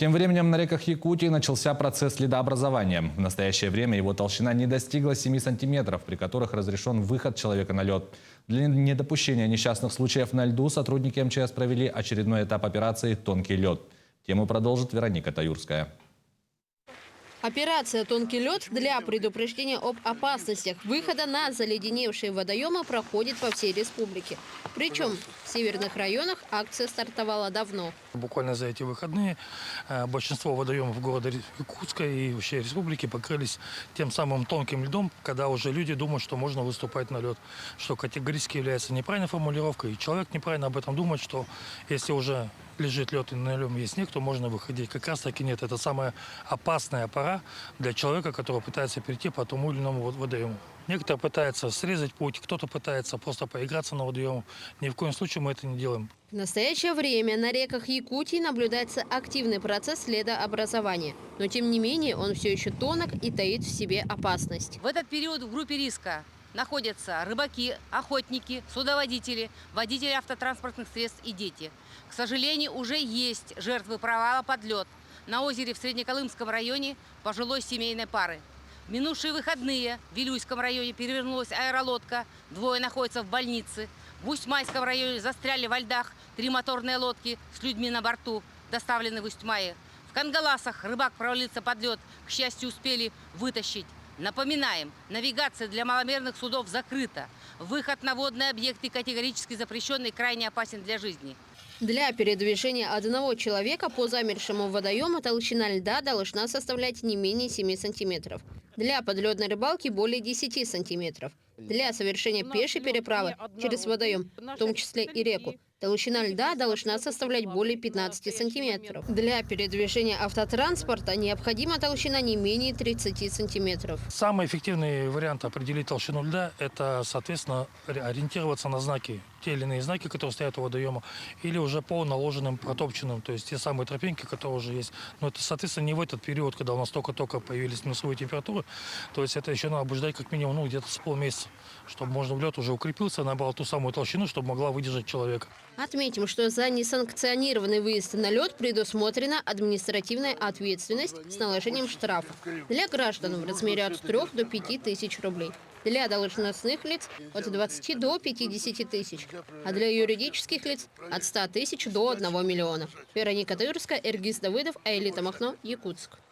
Тем временем на реках Якутии начался процесс ледообразования. В настоящее время его толщина не достигла 7 сантиметров, при которых разрешен выход человека на лед. Для недопущения несчастных случаев на льду сотрудники МЧС провели очередной этап операции «Тонкий лед». Тему продолжит Вероника Таюрская. Операция «Тонкий лед» для предупреждения об опасностях выхода на заледеневшие водоемы проходит по всей республике. Причем в северных районах акция стартовала давно. Буквально за эти выходные большинство водоемов города Якутска и вообще республики покрылись тем самым тонким льдом, когда уже люди думают, что можно выступать на лед, что категорически является неправильной формулировкой. И человек неправильно об этом думает, что если уже лежит лед и на нем есть снег, то можно выходить. Как раз таки нет. Это самая опасная пора для человека, который пытается перейти по тому или иному водоему. Некоторые пытаются срезать путь, кто-то пытается просто поиграться на водоем. Ни в коем случае мы это не делаем. В настоящее время на реках Якутии наблюдается активный процесс ледообразования. Но тем не менее он все еще тонок и таит в себе опасность. В этот период в группе риска находятся рыбаки, охотники, судоводители, водители автотранспортных средств и дети. К сожалению, уже есть жертвы провала под лед. На озере в Среднеколымском районе пожилой семейной пары. В минувшие выходные в Вилюйском районе перевернулась аэролодка, двое находятся в больнице. В Усть-Майском районе застряли во льдах 3 моторные лодки с людьми на борту, доставлены в Усть-Мае. В Кангаласах рыбак провалился под лед, к счастью, успели вытащить. Напоминаем, навигация для маломерных судов закрыта. Выход на водные объекты категорически запрещен и крайне опасен для жизни. Для передвижения одного человека по замерзшему водоему толщина льда должна составлять не менее 7 сантиметров. Для подледной рыбалки более 10 сантиметров. Для совершения пешей переправы через водоем, в том числе и реку, толщина льда должна составлять более 15 сантиметров. Для передвижения автотранспорта необходима толщина не менее 30 сантиметров. Самый эффективный вариант определить толщину льда – это, соответственно, ориентироваться на знаки. Те или иные знаки, которые стоят у водоема, или уже по наложенным, протопченным, то есть те самые тропинки, которые уже есть. Но это, соответственно, не в этот период, когда у нас только-только появились минусовые температуры. То есть это еще надо ждать как минимум где-то с полмесяца, чтобы можно лед уже укрепился, набрал ту самую толщину, чтобы могла выдержать человека. Отметим, что за несанкционированный выезд на лед предусмотрена административная ответственность с наложением штрафа для граждан в размере от 3 до 5 тысяч рублей. Для должностных лиц от 20 до 50 тысяч, а для юридических лиц от 100 тысяч до 1 миллиона. Вероника Таюрская, Эргиз Давыдов, Аэлита Махно, Якутск.